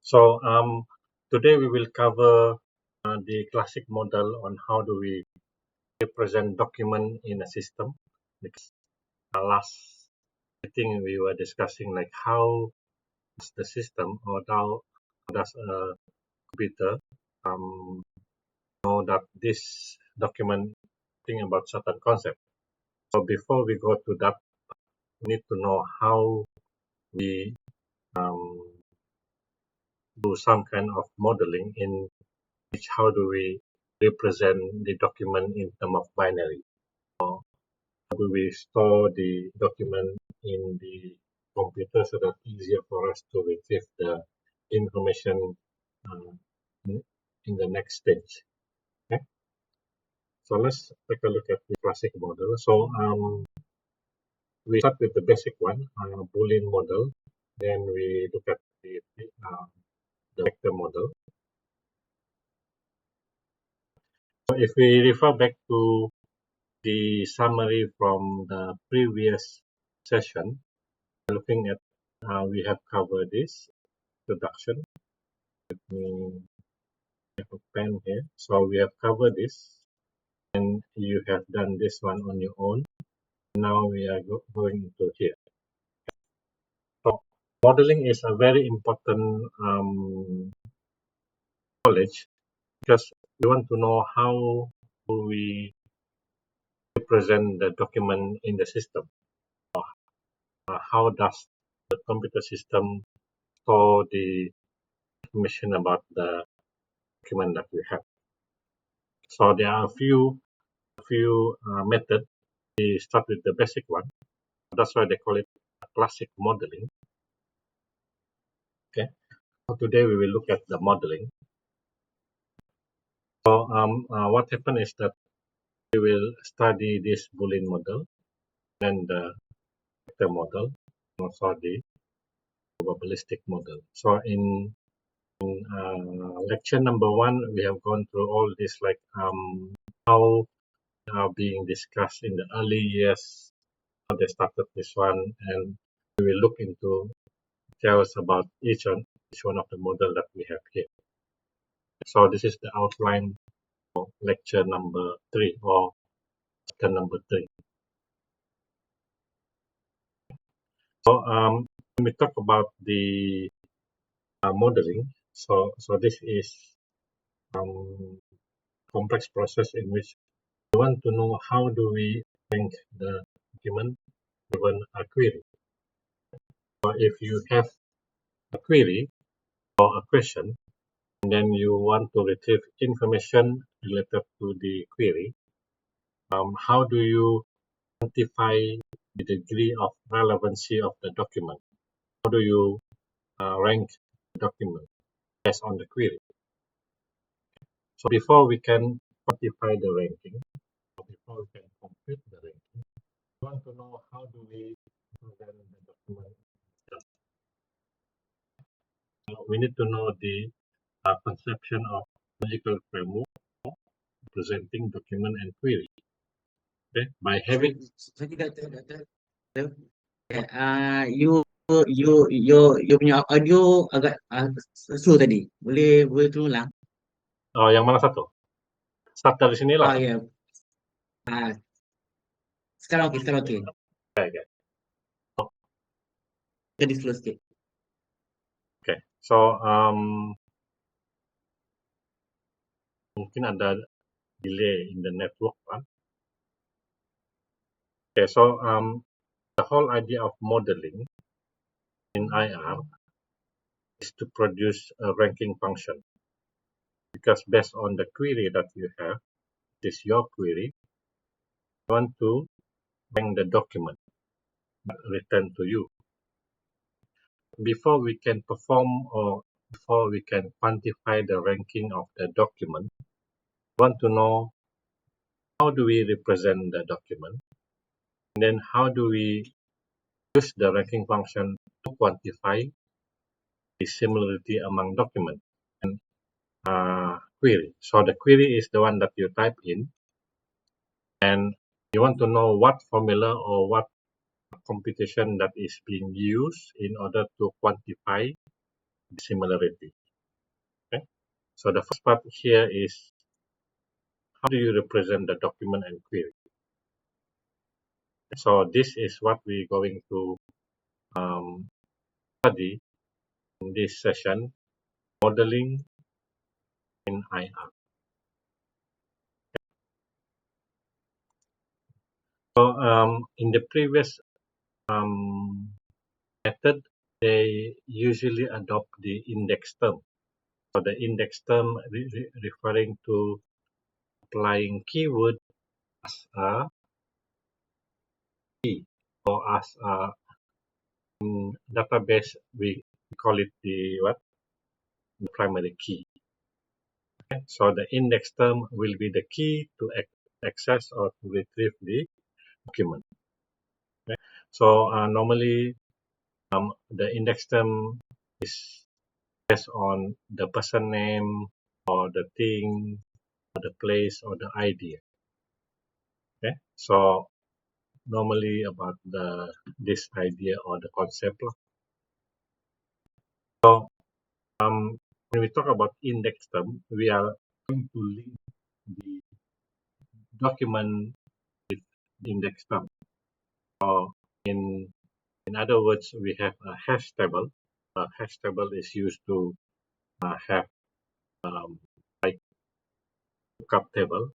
So today we will cover the classic model on how do we represent document in a system. Because last meeting we were discussing like how does the system or how does a computer know that this document think about certain concept. So before we go to that, we need to know how we um, do some kind of modeling in which how do we represent the document in terms of binary. How do we store the document in the computer so that easier for us to retrieve the information uh, in the next stage. Okay? So let's take a look at the classic model. So we start with the basic one, Boolean model. Then we look at the vector model. So if we refer back to the summary from the previous session, looking at we have covered this introduction. Let me have a pen here. So we have covered this, and you have done this one on your own. Now we are going into here. So modeling is a very important knowledge because we want to know how do we represent the document in the system. How does the computer system store the information about the document that we have? So there are a few methods. We start with the basic one. That's why they call it classic modeling. Okay. So today we will look at the modeling. So what happened is that we will study this Boolean model, then the vector model, and also the probabilistic model. So in lecture number 1, we have gone through all this like how are being discussed in the early years, how they started this one, and we will look into details about each one of the model that we have here. So this is the outline for lecture number 3 or chapter number 3. So when we talk about the modeling, so this is complex process in which we want to know how do we rank the document given a query. So if you have a query or a question, and then you want to retrieve information related to the query, how do you quantify the degree of relevancy of the document? How do you rank the document based on the query? So before we can quantify the ranking, or before we can compute the ranking, we want to know how do we present the document. We need to know the conception of logical framework presenting document and query. Okay, by having Sorry, Doctor. You punya audio agak slow tadi. Boleh tolong ulang? yang mana satu? Start dari sini lah. Ya. Sekarang okey. Okay. Jadi slow sikit. Okay. So mungkin ada delay in the network kan. Okay, so the whole idea of modeling in IR is to produce a ranking function. Because based on the query that you have, this is your query, you want to rank the document returned to you. Before we can perform or before we can quantify the ranking of the document, we want to know how do we represent the document, and then how do we use the ranking function to quantify the similarity among documents and query. So the query is the one that you type in, and you want to know what formula or what computation that is being used in order to quantify similarity. Okay? So the first part here is how do you represent the document and query? So this is what we're going to study in this session, modeling in IR. So in the previous method, they usually adopt the index term. So the index term referring to applying keyword as a key or as a database we call it the what? The primary key. Okay? So the index term will be the key to access or to retrieve the document. Okay? So normally the index term is based on the person name or the thing or the place or the idea. Okay? So normally about this idea or the concept. So when we talk about index term, we are going to link the document with the index term. Or in other words, we have a hash table. A hash table is used to have like lookup table.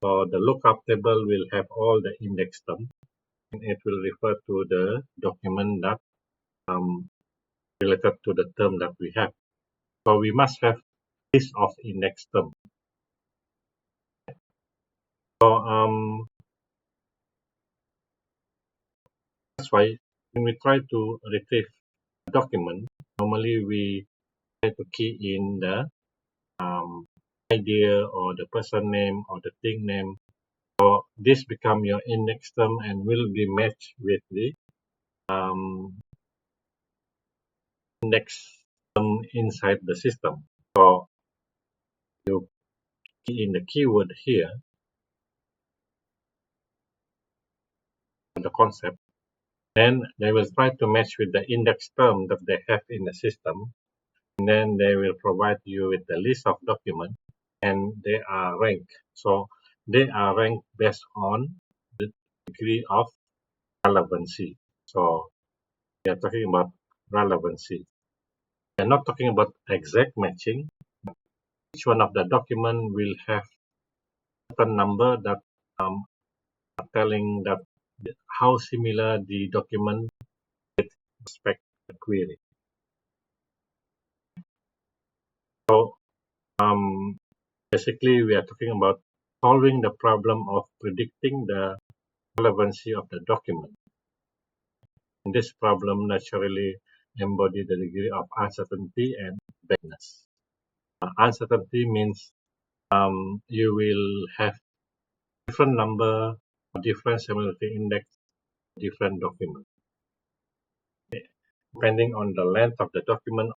So the lookup table will have all the index term, and it will refer to the document that related to the term that we have. So we must have list of index term. So that's why when we try to retrieve a document, normally we try to key in the idea or the person name or the thing name. So this become your index term and will be matched with the index term inside the system. So you key in the keyword here, the concept, then they will try to match with the index term that they have in the system. And then they will provide you with the list of documents and they are ranked. So they are ranked based on the degree of relevancy. So we are talking about relevancy. We are not talking about exact matching. Each one of the document will have a certain number that are telling that how similar the document with respect to the query. So basically we are talking about solving the problem of predicting the relevancy of the document. And this problem naturally embodies the degree of uncertainty and vagueness. Uncertainty means you will have different number, different similarity index, different document. Depending on the length of the document,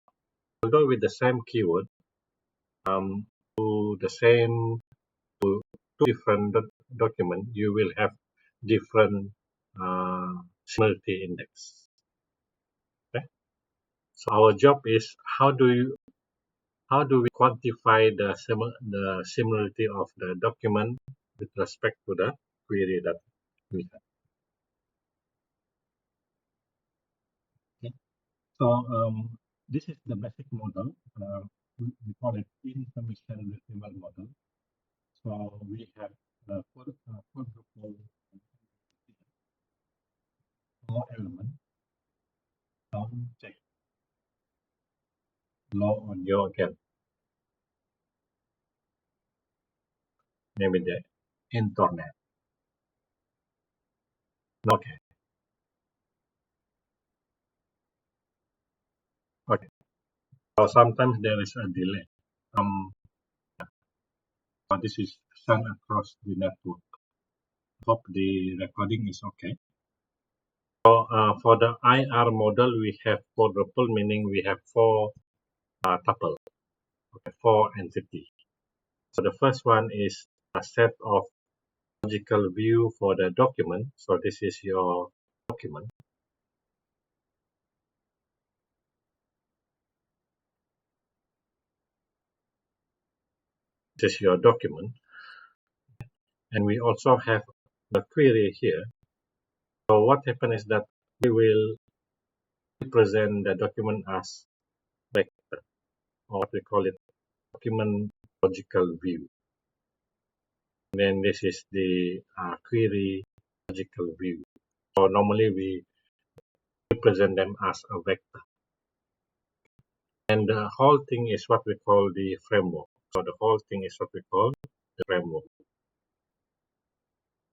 although with the same keyword, to the same to two different document, you will have different similarity index. Okay? So our job is how do we quantify the similarity of the document with respect to the query that we have. Okay. So this is the basic model. We call it information retrieval model. So we have quadruple law element, down check, law on your again, maybe the internet. Okay. Okay. So sometimes there is a delay. But this is sent across the network. Hope the recording is okay. So for the IR model, we have quadruple, meaning we have four tuple, okay, four entities. So the first one is a set of logical view for the document. So this is your document. This is your document. And we also have the query here. So what happens is that we will represent the document as vector, or what we call it document logical view. And then this is the query logical view. So normally we represent them as a vector. And the whole thing is what we call the framework. So the whole thing is what we call the framework.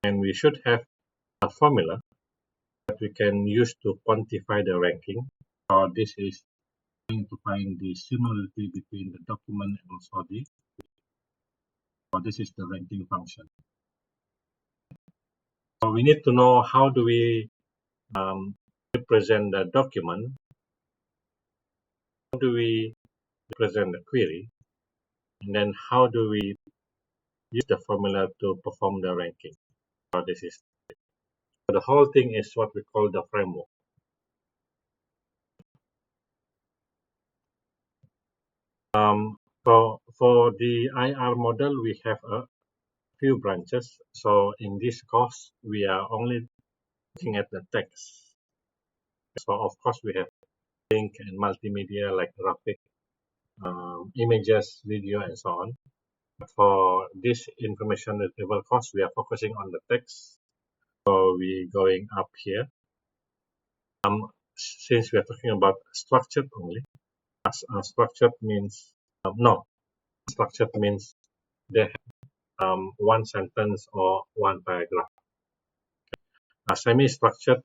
And we should have a formula that we can use to quantify the ranking. So this is going to find the similarity between the document and also the, so this is the ranking function. So we need to know how do we represent the document, how do we represent the query, and then how do we use the formula to perform the ranking. So this is the whole thing is what we call the framework. So for the IR model, we have a few branches. So in this course, we are only looking at the text. So of course, we have link and multimedia like graphic, images, video, and so on. But for this information retrieval course, we are focusing on the text. So we're going up here. Since we are talking about structured only, structured means structured means they have one sentence or one paragraph. Semi-structured,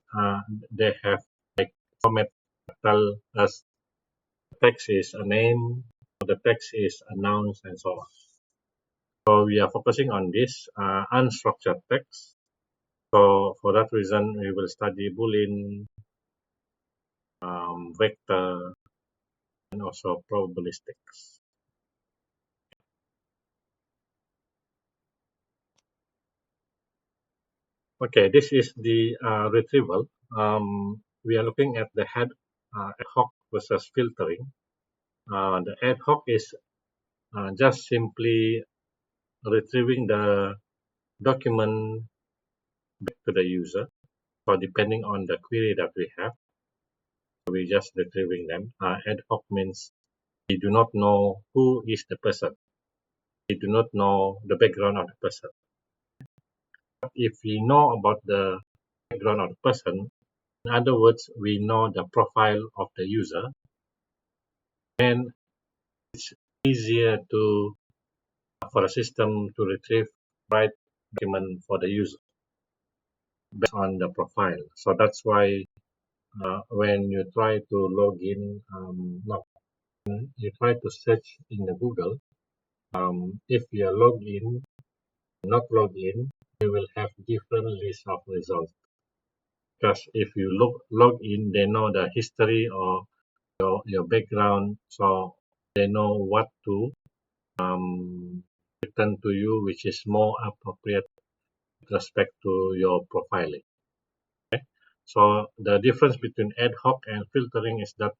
they have like format that tell us the text is a name, the text is a noun, and so on. So we are focusing on this unstructured text. So for that reason, we will study Boolean, vector, and also probabilistics. Okay, this is the retrieval. We are looking at the ad hoc versus filtering. The ad hoc is just simply retrieving the document back to the user. So depending on the query that we have, we just retrieving them. Ad hoc means we do not know who is the person. We do not know the background of the person. But if we know about the background of the person, in other words, we know the profile of the user, then it's easier for the system to retrieve right document for the user based on the profile. So that's why when you try to log in, you try to search in the Google, if you are logged in, not logged in, you will have different list of results. Because if you log in, they know the history or your background, so they know what to return to you, which is more appropriate with respect to your profiling. Okay? So the difference between ad hoc and filtering is that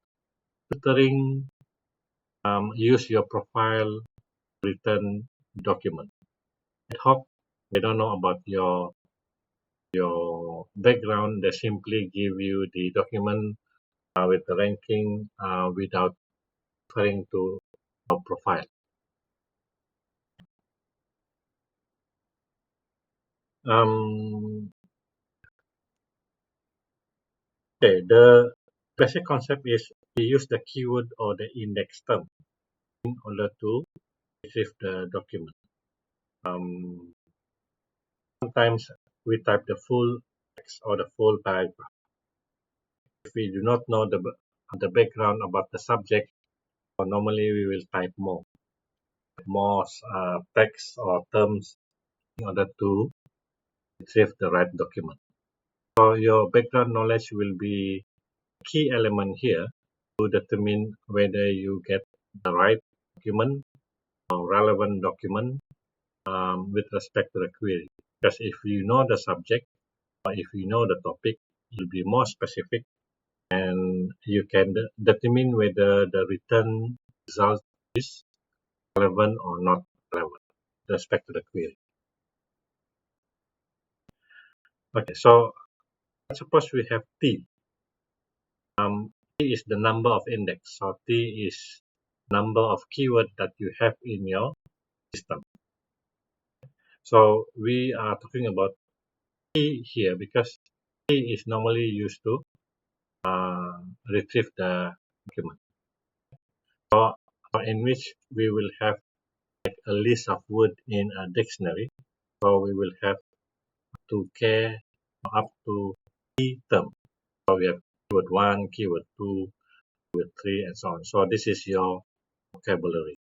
filtering use your profile return document. Ad hoc, they don't know about your background. They simply give you the document with the ranking without referring to your profile. Okay, the basic concept is we use the keyword or the index term in order to retrieve the document. Sometimes we type the full text or the full paragraph. If we do not know the background about the subject, normally we will type more text or terms in order to retrieve the right document. So your background knowledge will be a key element here to determine whether you get the right document or relevant document with respect to the query. Because if you know the subject or if you know the topic, you'll be more specific and you can determine whether the return result is relevant or not relevant. respect to the query. Okay, so let's suppose we have T. T is the number of index. So T is number of keyword that you have in your system. So we are talking about T here because T is normally used to retrieve the document. So in which we will have like a list of word in a dictionary. So we will have to K up to T term. So we have keyword 1, keyword 2, keyword 3, and so on. So this is your vocabulary.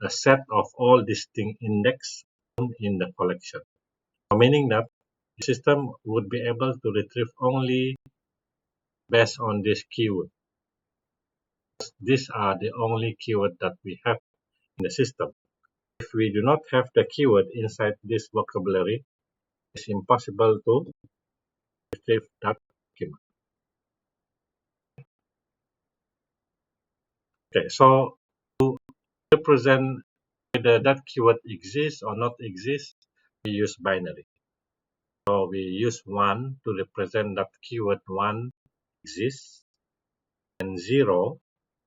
A set of all distinct index in the collection. Meaning that the system would be able to retrieve only based on this keyword. These are the only keyword that we have in the system. If we do not have the keyword inside this vocabulary, it's impossible to retrieve that document. Okay, so to represent whether that keyword exists or not exists, we use binary. So we use 1 to represent that keyword 1 exists, and 0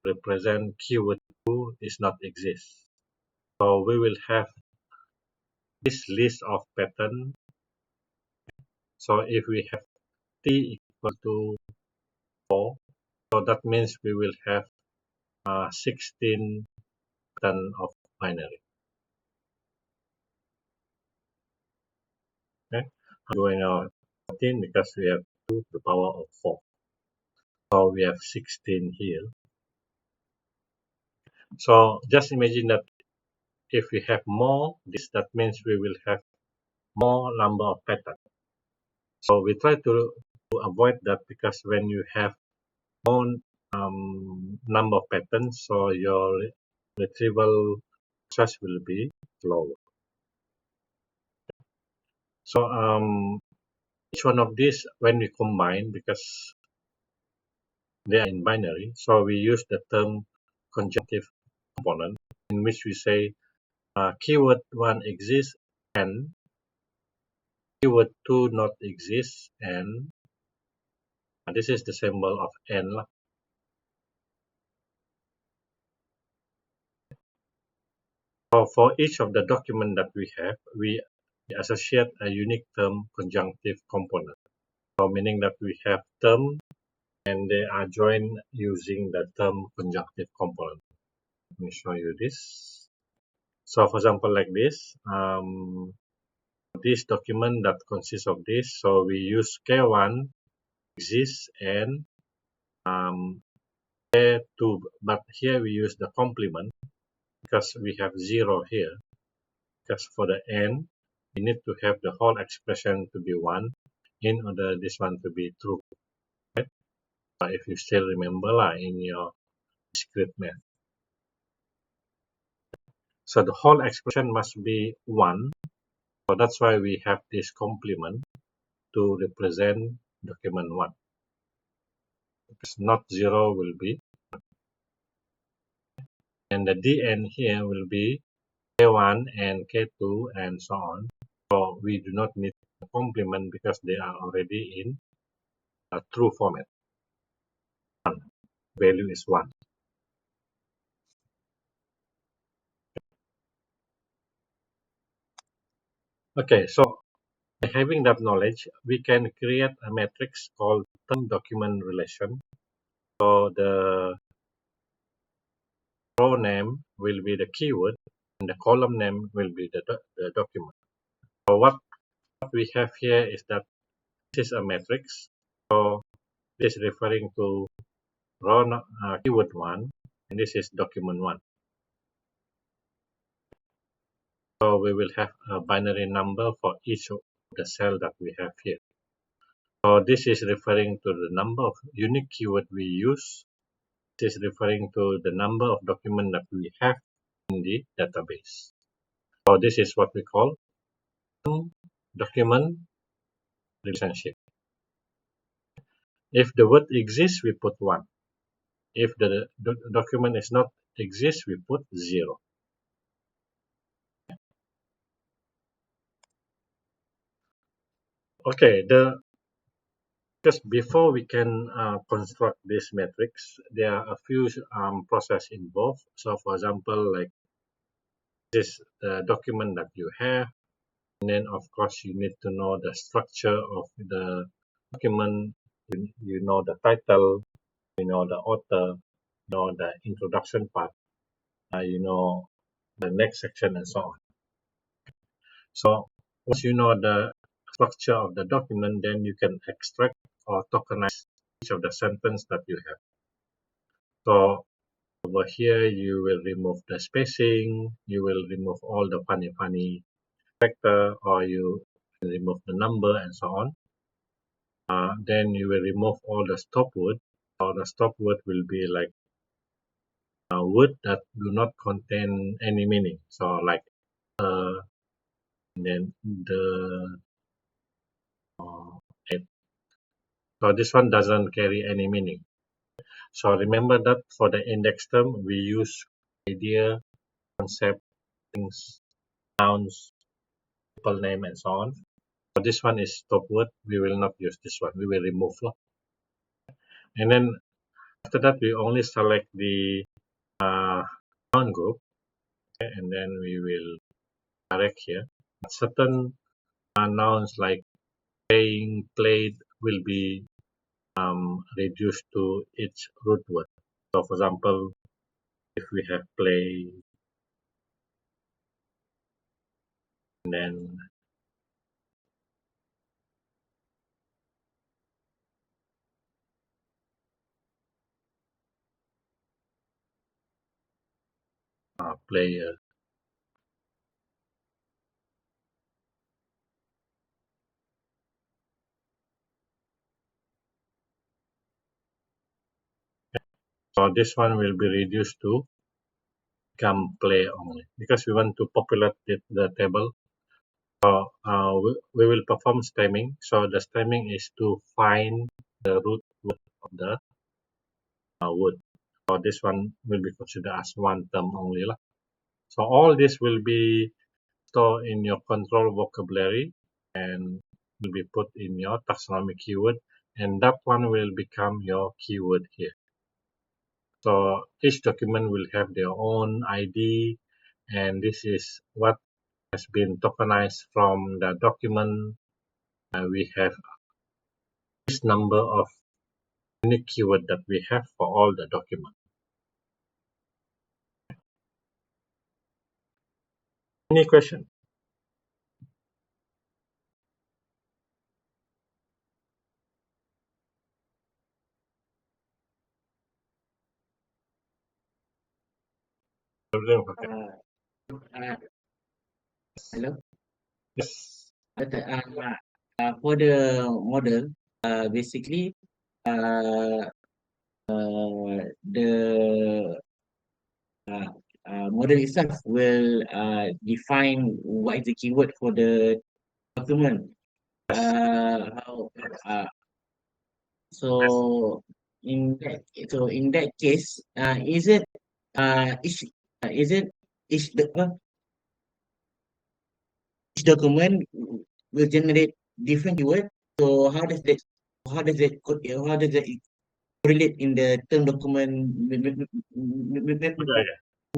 represent keyword 2 is not exist. So we will have this list of pattern. So if we have T equal to 4, so that means we will have 16 pattern of binary. Okay, I'm going to 14 because we have 2 to the power of 4. So we have 16 here. So just imagine that if we have more, that means we will have more number of patterns. So we try to avoid that because when you have more number of patterns, so your retrieval process will be slower. So each one of these, when we combine, because they are in binary, so we use the term conjunctive component, in which we say keyword 1 exists and keyword 2 not exists, and this is the symbol of and. So for each of the document that we have, we associate a unique term conjunctive component. So meaning that we have term and they are joined using the term conjunctive component. Let me show you this. So for example, like this, this document that consists of this. So we use K1 exists and K2, but here we use the complement because we have 0 here. Because for the n, we need to have the whole expression to be 1 in order this one to be true. Right? If you still remember in your discrete math. So the whole expression must be 1. So that's why we have this complement to represent document 1. Because not 0 will be 1. And the dn here will be K1 and K2 and so on. So we do not need a complement because they are already in a true format. 1. Value is 1. Okay, so by having that knowledge, we can create a matrix called term document relation. So the row name will be the keyword and the column name will be the document. So what we have here is that this is a matrix. So this is referring to row keyword 1 and this is document 1. So we will have a binary number for each of the cell that we have here. So this is referring to the number of unique keyword we use. This is referring to the number of documents that we have in the database. So this is what we call document relationship. If the word exists, we put 1. If the document is not exist, we put 0. Okay, because before we can construct this matrix, there are a few process involved. So, for example, like this document that you have, and then of course you need to know the structure of the document. You know the title, you know the author, you know the introduction part, you know the next section, and so on. So once you know the structure of the document, then you can extract or tokenize each of the sentence that you have. So over here, you will remove the spacing, you will remove all the funny character, or you remove the number and so on. Then you will remove all the stop word, or the stop word will be like a word that do not contain any meaning. So like and then the it. So this one doesn't carry any meaning. So remember that for the index term, we use idea, concept, things, nouns, people name, and so on. So this one is stop word. We will not use this one. We will remove lah. And then after that, we only select the noun group, okay, and then we will direct here. Certain nouns like playing, played will be reduced to its root word. So for example, if we have play, and then player. So this one will be reduced to become play only because we want to populate the table. So we will perform stemming. So the stemming is to find the root word of the word. So this one will be considered as one term only lah. So all this will be stored in your control vocabulary and will be put in your taxonomy keyword, and that one will become your keyword here. So each document will have their own ID, and this is what has been tokenized from the document. We have this number of unique keyword that we have for all the document. Any question? Everything okay? Uh, hello. Yes. Okay, for the model, basically, uh, the model itself will define what is the keyword for the document. Yes. How, Yes. so in that case, is it each is it each each document will generate different keyword? So how does that correlate in the term document Okay.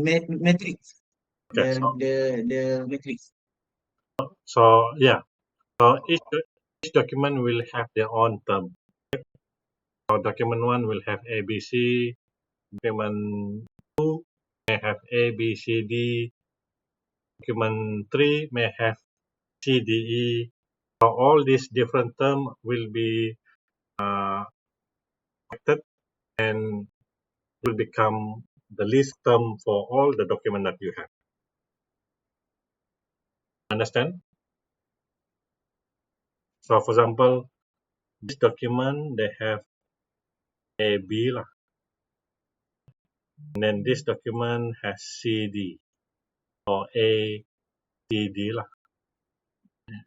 Yeah. matrix, Okay. the matrix? So yeah. So each document will have their own term. So document one will have ABC. Document two may have A, B, C, D. Document three may have C, D, E. So all these different terms will be uh, acted and will become the list term for all the document that you have. Understand? So for example, this document they have A, B lah. And then this document has C, D or A, C, D lah.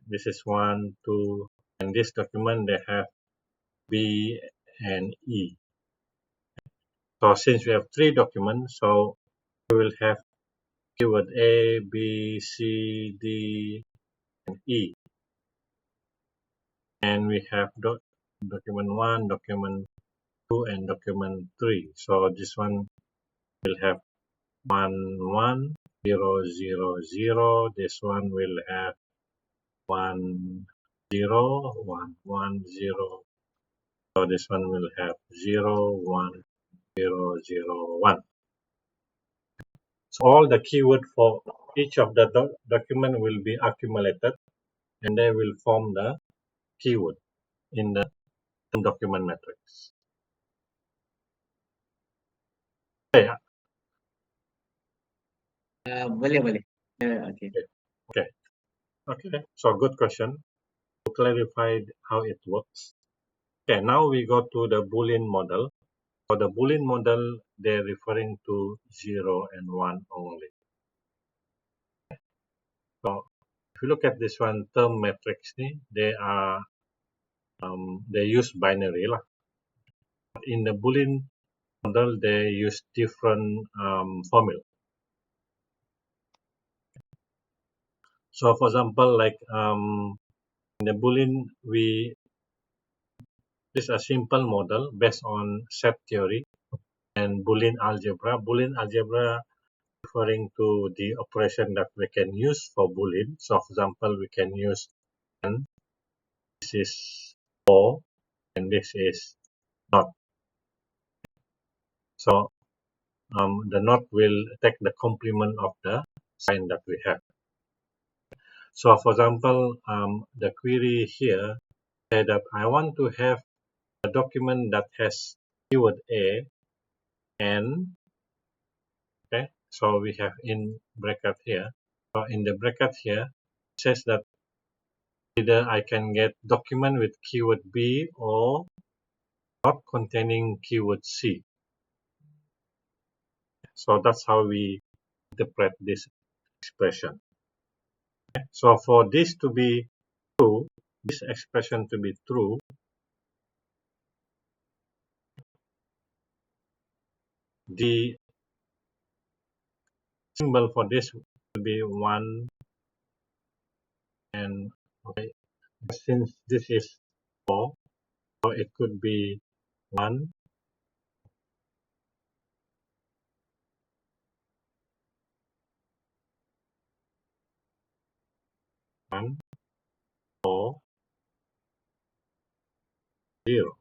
This is one, two, and this document they have B and E. So since we have three documents, so we will have keyword A, B, C, D, and E. and we have document 1, document 2, and document 3. So this one will have 1, 1, 0, 0, 0. This one will have 1, 0, 1, 1, 0. So this one will have 0, 1, 0, 0, 1. So all the keyword for each of the document will be accumulated and they will form the keyword in the document matrix. Okay, Boleh. Okay. okay, okay. So good question. To clarify how it works. Okay, now we go to the Boolean model. For the Boolean model, they're referring to 0 and 1 only. So if you look at this one, term matrix, they use binary lah. In the Boolean model, they use different formula. So for example, like in the Boolean, this is a simple model based on set theory and Boolean algebra. Boolean algebra referring to the operation that we can use for Boolean. So for example, we can use and this is or and this is not. So the not will take the complement of the sign that we have. So for example, the query here said that I want to have a document that has keyword A and okay, so we have in bracket here. So in the bracket here, it says that either I can get document with keyword B or not containing keyword C. So that's how we interpret this expression. Okay. So for this to be true, this expression to be true, the symbol for this will be 1 and okay, since this is 4, so it could be 1, 1, 4, 0.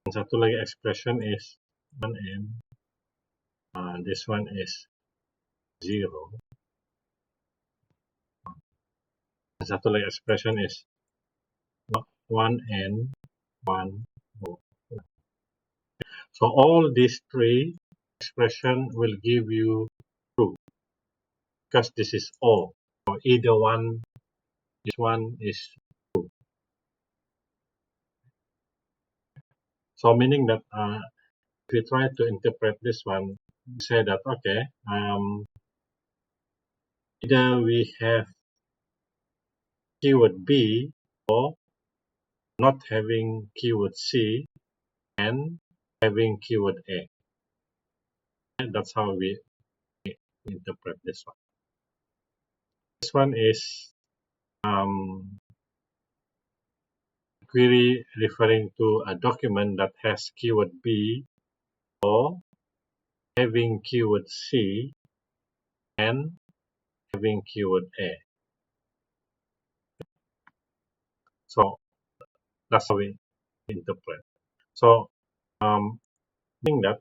And satu lagi expression is 1 and this one is 0. And satu lagi expression is 1 and 1, 4. So all these three expression will give you true because this is all. So either one, this one is true. So meaning that if we try to interpret this one, we say that okay, either we have keyword B or not having keyword C and having keyword A. And that's how we interpret this one. This one is query referring to a document that has keyword B or having keyword C and having keyword A. So that's how we interpret. So meaning that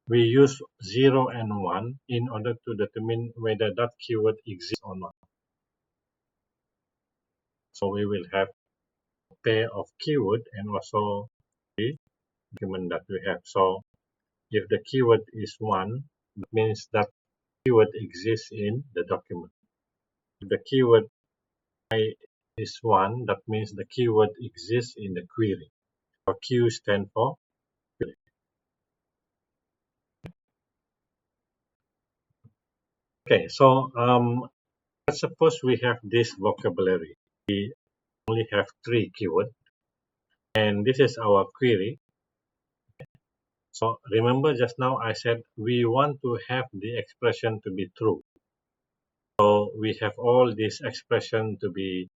we use 0 and 1 in order to determine whether that keyword exists or not. So we will have a pair of keyword and also the document that we have. So if the keyword is 1, that means that keyword exists in the document. If the keyword is 1, that means the keyword exists in the query. So Q stands for query. Okay, so let's suppose we have this vocabulary. We only have 3 keywords, and this is our query. So remember just now I said we want to have the expression to be true. So we have all this expression to be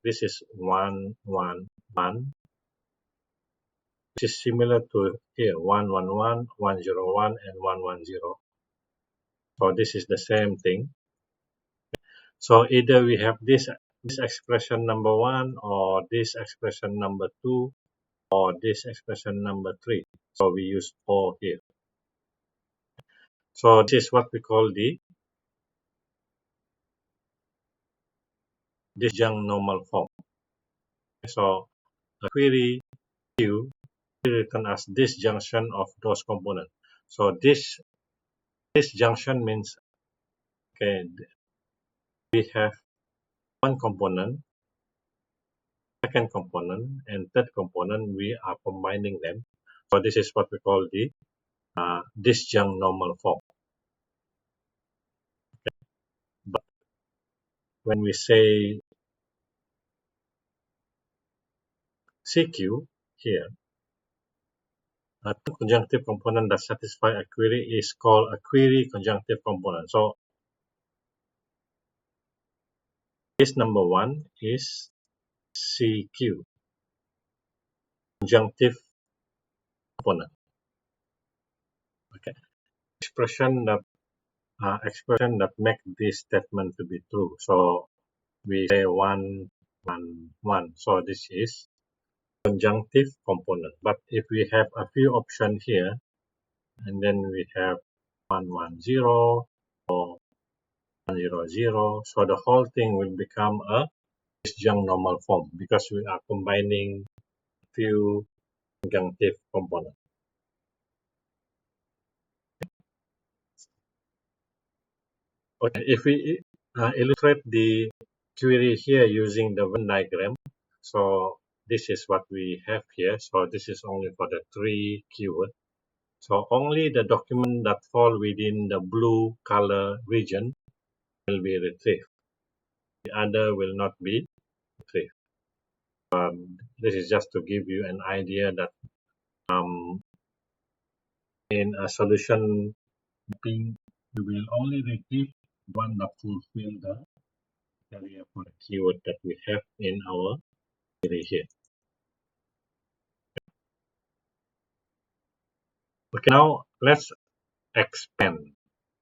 this is 1, 1, 1, which is similar to here 1, 1, 1, 1, 0, 1, and 1, 1, 0. So this is the same thing. So either we have this expression number 1 or this expression number 2 or this expression number 3. So we use or here. So this is what we call the disjunct normal form. So a query Q written as disjunction of those components. So this junction means okay, we have one component, second component, and third component. We are combining them. So this is what we call the disjunct normal form. But when we say CQ here, a conjunctive component that satisfy a query is called a query conjunctive component. So this number 1 is CQ, conjunctive component. Okay, expression that make this statement to be true. So we say 1, 1, 1. So this is conjunctive component. But if we have a few options here, and then we have 1, 1, 0 or 1, 0, 0, so the whole thing will become a disjunct normal form because we are combining few conjunctive components. Okay, if we illustrate the query here using the Venn diagram, so this is what we have here. So this is only for the 3 keywords. So only the document that fall within the blue color region will be retrieved. The other will not be retrieved. This is just to give you an idea that in a solution mapping, we will only retrieve one that fulfill the criteria for the keyword that we have in our query here. Okay, now let's expand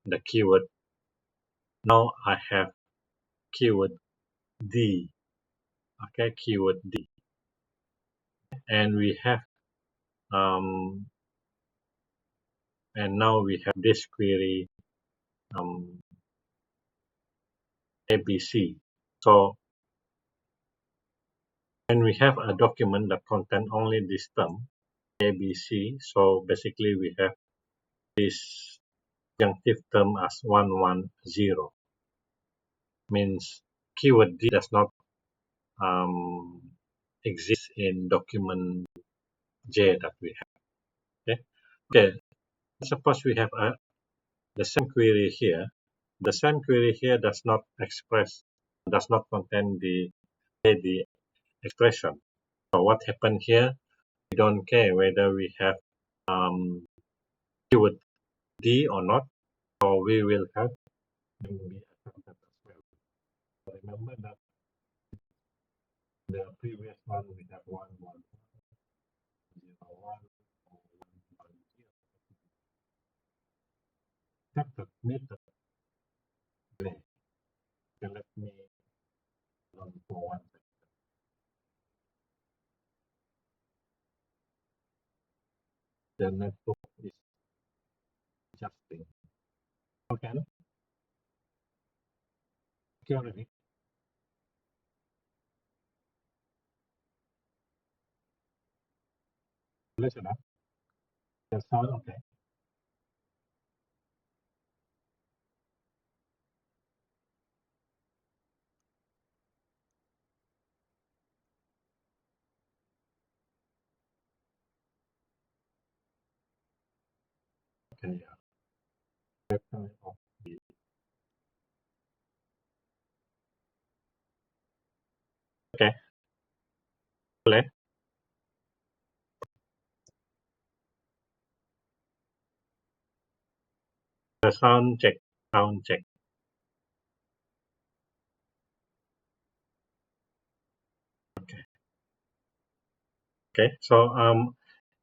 the keyword. Now I have keyword D. Okay, keyword D, and we have and now we have this query ABC. So when we have a document that contain only this term ABC, so basically we have this conjunctive term as 110, means keyword D does not exist in document J that we have. Okay, okay. Suppose we have the same query here. The same query here does not contain the expression. So what happened here? We don't care whether we have keyword D or not, or we will have be accepted as well. So remember that the previous one we have 110, 1, or 110. Accepted method. Okay, let me run for 1 second. The network is adjusting. Okay, okay already. Listen up. The sound okay. Okay, yeah. Definitely off the okay. Play. The sound check. Sound check. Okay, so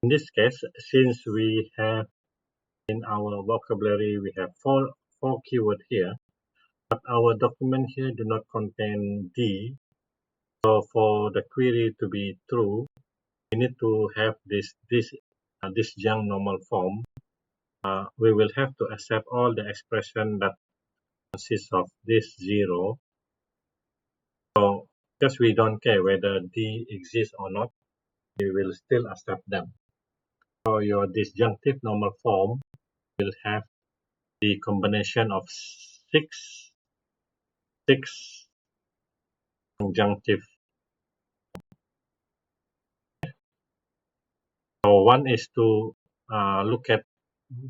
in this case, since we have in our vocabulary we have four keyword here, but our document here do not contain D. So for the query to be true, we need to have this disjunct normal form. We will have to accept all the expression that consists of this zero. So because we don't care whether D exists or not, we will still accept them. So your disjunctive normal form will have the combination of six conjunctive. So one is to look at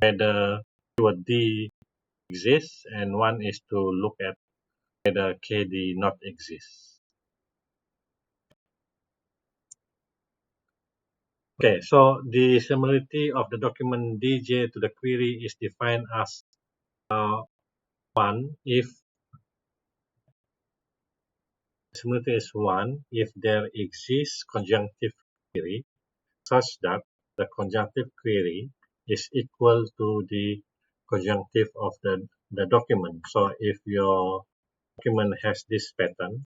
whether keyword D exists, and one is to look at whether KD not exists. Okay, so the similarity of the document DJ to the query is defined as 1 if similarity is 1 if there exists conjunctive query such that the conjunctive query is equal to the conjunctive of the document. So if your document has this pattern,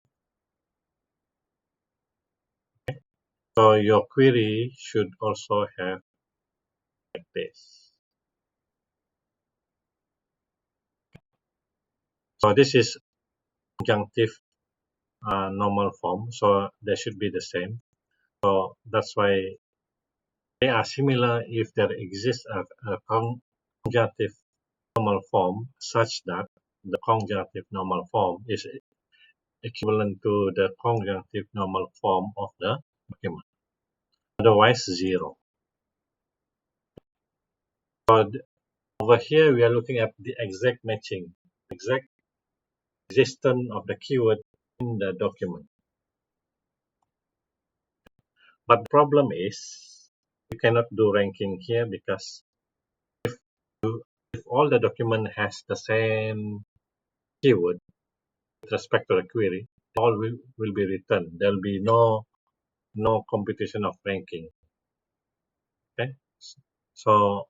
so your query should also have like this. So this is conjunctive normal form, so they should be the same. So that's why they are similar if there exists a conjunctive normal form such that the conjunctive normal form is equivalent to the conjunctive normal form of the document. Otherwise, zero. So over here, we are looking at the exact matching, exact existence of the keyword in the document. But the problem is you cannot do ranking here because if all the document has the same keyword with respect to the query, all will be returned. There will be no computation of ranking. Okay, so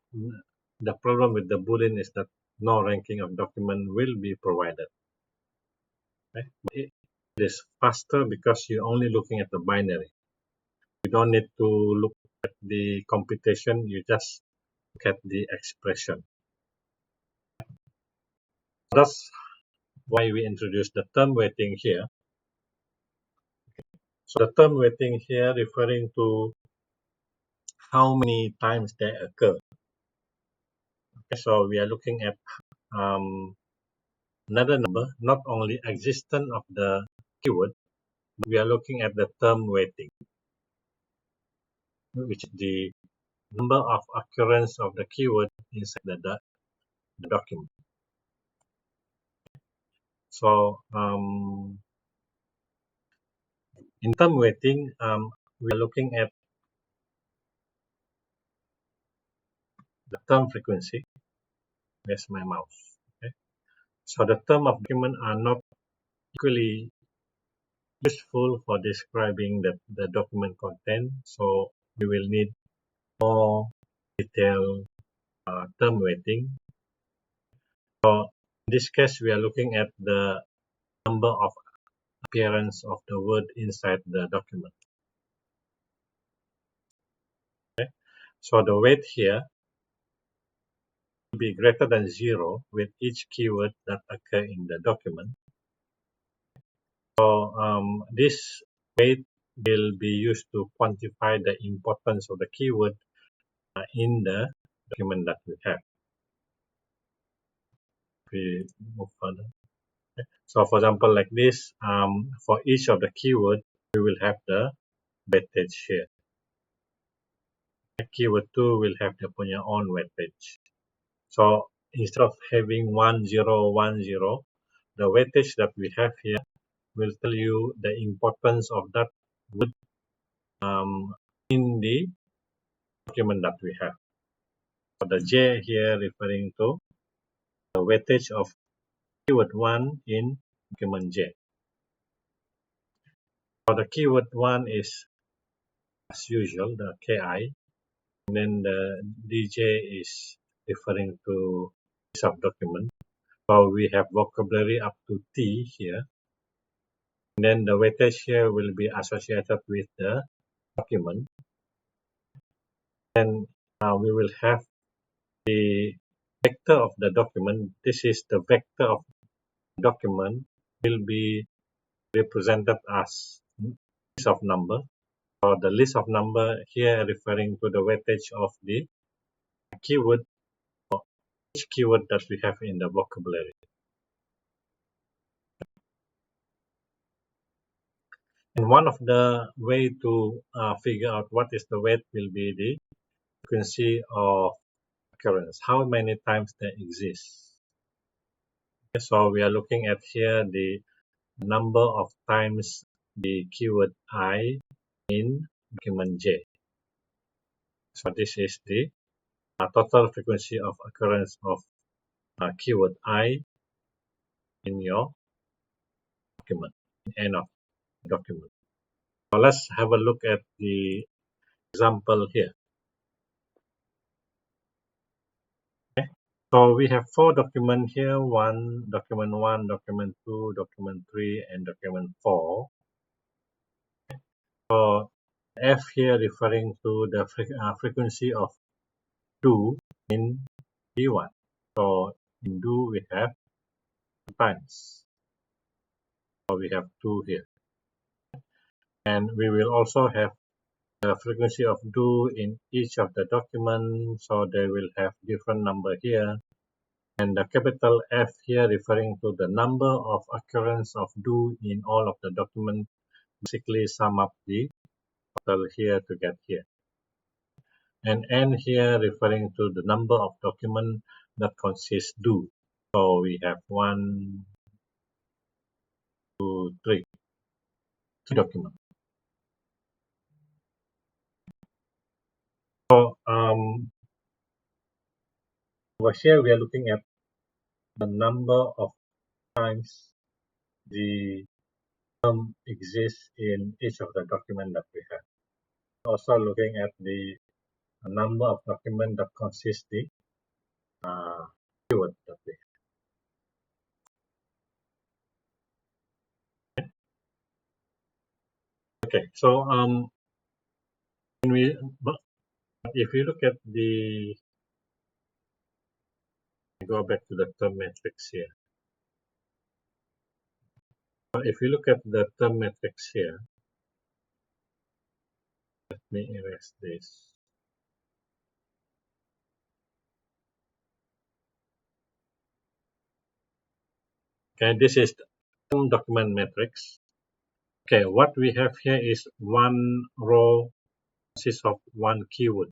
the problem with the Boolean is that no ranking of document will be provided. Okay? It is faster because you're only looking at the binary. You don't need to look at the computation. You just look at the expression. That's why we introduced the term weighting here. So the term weighting here referring to how many times they occur. Okay, so we are looking at another number, not only existence of the keyword, but we are looking at the term weighting, which is the number of occurrence of the keyword inside the document. So in term weighting, we are looking at the term frequency. Where's my mouse? Okay. So the term of document are not equally useful for describing the document content. So we will need more detailed term weighting. So in this case, we are looking at the number of appearance of the word inside the document. Okay. So the weight here will be greater than 0 with each keyword that occur in the document. So this weight will be used to quantify the importance of the keyword in the document that we have. We move further. Okay. So for example, like this, for each of the keyword, we will have the weightage here. Keyword 2 will have their own weightage. So instead of having 1, 0, 1, 0, the weightage that we have here will tell you the importance of that word in the document that we have. So the J here referring to the weightage of keyword 1 in document J. So the keyword 1 is as usual, the KI, and then the DJ is referring to piece of document. So we have vocabulary up to T here. And then the weightage here will be associated with the document. Then we will have the vector of the document. This is the vector of the document will be represented as list of number, or the list of number here referring to the weightage of the keyword, or each keyword that we have in the vocabulary. And one of the way to figure out what is the weight will be the frequency of occurrence, how many times they exist. Okay, so we are looking at here the number of times the keyword I in document J. So this is the total frequency of occurrence of keyword I in your document, end of document. So let's have a look at the example here. Okay. So we have 4 documents here, document 1, document 2, document 3, and document 4. So F here referring to the frequency of do in D1. So in do we have 2 times. So we have 2 here. And we will also have the frequency of do in each of the documents. So they will have different number here. And the capital F here referring to the number of occurrence of do in all of the documents. Basically sum up the total here to get here. And N here referring to the number of documents that consist do. So we have 1, 2, 3 documents. So over here we are looking at the number of times the term exists in each of the documents that we have. Also looking at the number of documents that consist the keyword that we have. Okay, so if you look at the, go back to the term matrix here. If you look at the term matrix here, let me erase this. Okay, this is the term document matrix. Okay, what we have here is one row consists of one keyword.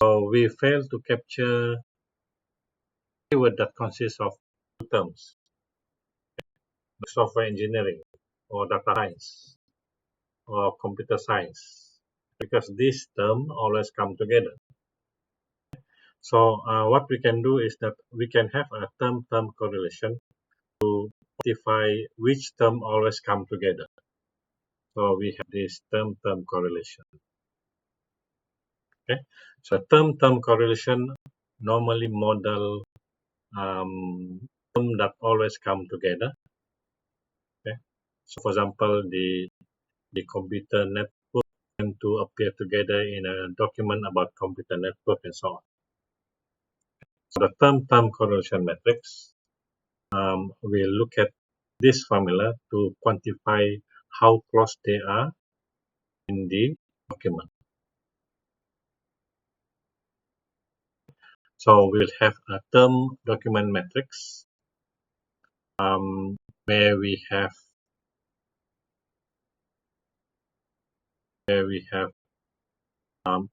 So we fail to capture keyword that consists of 2 terms. Software engineering, or data science, or computer science, because these terms always come together. So what we can do is that we can have a term-term correlation to identify which term always come together. So we have this term-term correlation. Okay, so term-term correlation normally model term that always come together. Okay, so for example, the computer network tend to appear together in a document about computer network and so on. So the term-term correlation matrix, we'll look at this formula to quantify how close they are in the document. So we'll have a term document matrix where we have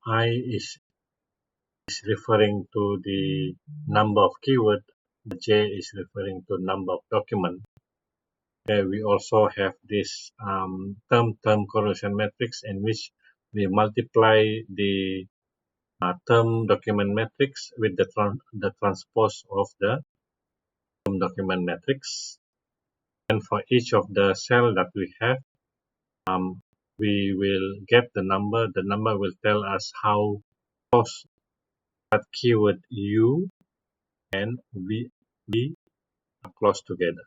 I is referring to the number of keyword, J is referring to number of document. Okay, we also have this term-term correlation matrix in which we multiply the term document matrix with the transpose of the term document matrix. And for each of the cell that we have, we will get the number. The number will tell us how close that keyword U and V are close together.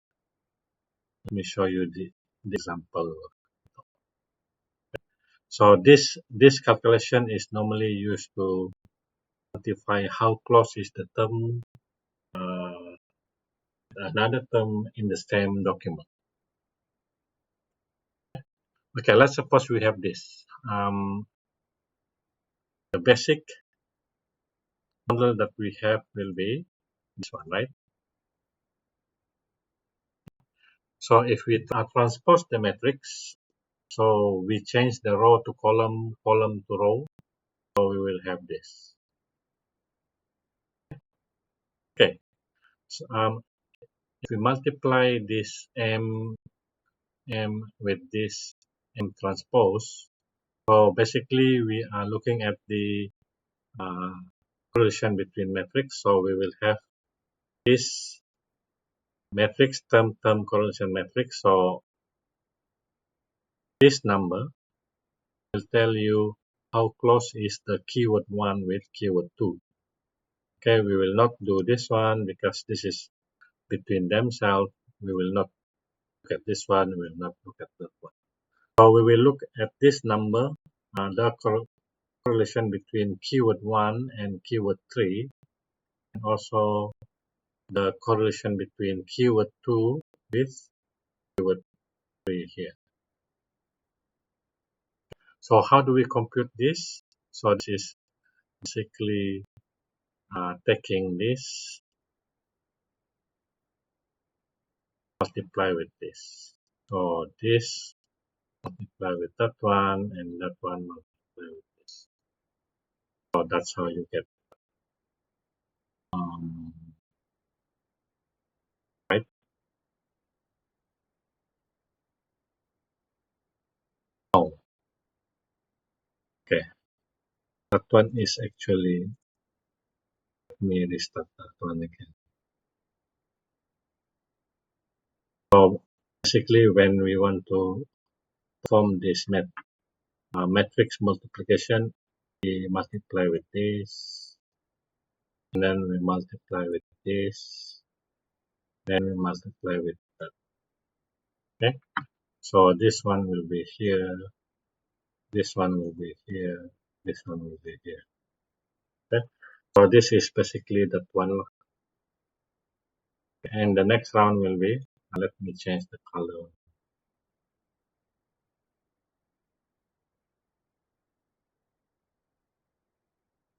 Let me show you the example. So this calculation is normally used to quantify how close is the term another term in the same document. Okay, let's suppose we have this. The basic model that we have will be this one, right? So if we transpose the matrix, so we change the row to column, column to row, so we will have this. Okay, so, if we multiply this M with this M transpose, so basically we are looking at the correlation between matrix. So we will have this matrix term correlation matrix. So this number will tell you how close is the keyword 1 with keyword 2. Okay, we will not do this one because this is between themselves. We will not look at this one. We will not look at that one. So we will look at this number, the correlation between keyword 1 and keyword 3, and also the correlation between keyword 2 with keyword 3 here. So how do we compute this? So this is basically taking this, multiply with this. So this multiply with that one, and that one multiply with this. So that's how you get right. Oh, okay. That one is actually, let me restart that one again. So basically, when we want to perform this matrix multiplication, we multiply with this, and then we multiply with this, then we multiply with that. Okay, so this one will be here, this one will be here, this one will be here. Okay, so this is basically that one, and the next round will be, let me change the color.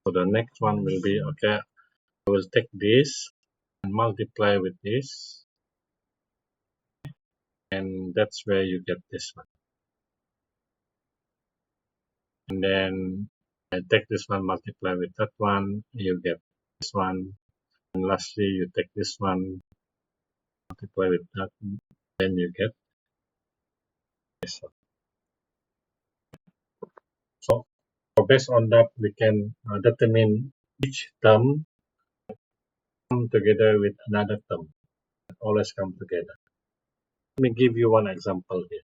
So the next one will be, okay, I will take this and multiply with this, and that's where you get this one. And then I take this one, multiply with that one, you get this one. And lastly, you take this one, multiply with that, then you get this one. So based on that, we can determine each term come together with another term. Always come together. Let me give you one example here.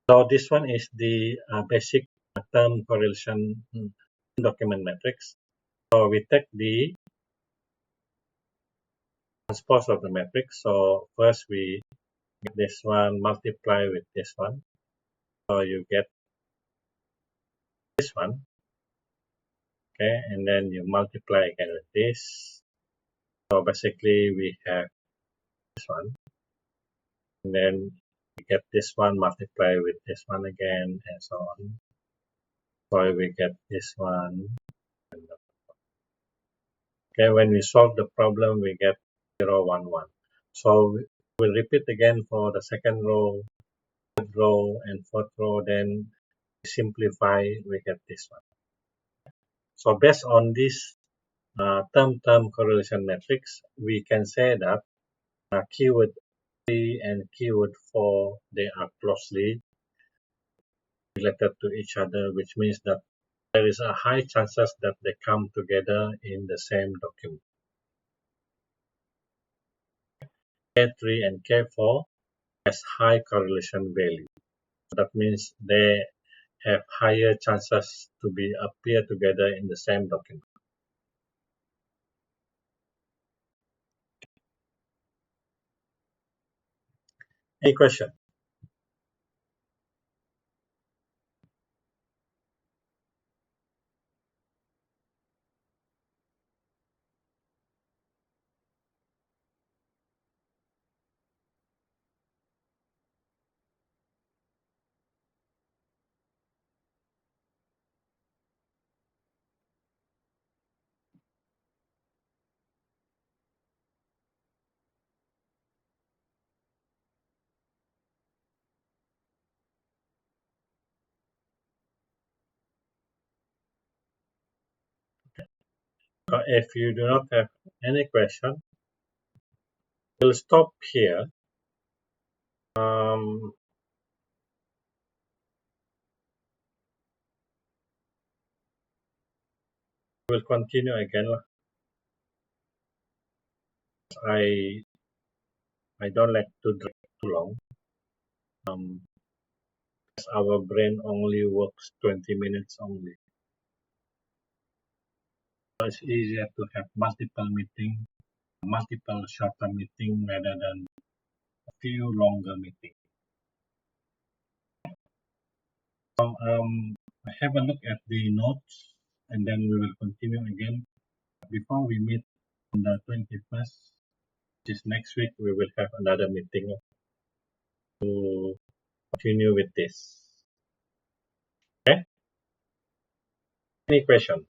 So this one is the basic term correlation document matrix. So we take the transpose of the matrix. So first we get this one, multiply with this one. So you get this one. Okay, and then you multiply again with this. So basically we have this one. And then we get this one, multiply with this one again, and so on. So we get this one. Okay, when we solve the problem, we get 0, 1, 1. So we'll repeat again for the second row, third row, and fourth row. Then simplify, we get this one. So based on this term correlation matrix, we can say that keyword 3 and keyword 4, they are closely related to each other, which means that there is a high chances that they come together in the same document. K3 and K4 has high correlation value. That means they have higher chances to be appear together in the same document. Any question? If you do not have any question, we'll stop here. We'll continue again. I don't like to drag too long. As our brain only works 20 minutes only. So it's easier to have multiple shorter meeting rather than a few longer meetings. So have a look at the notes and then we will continue again. Before we meet on the 21st, which is next week, we will have another meeting to continue with this. Okay? Any question?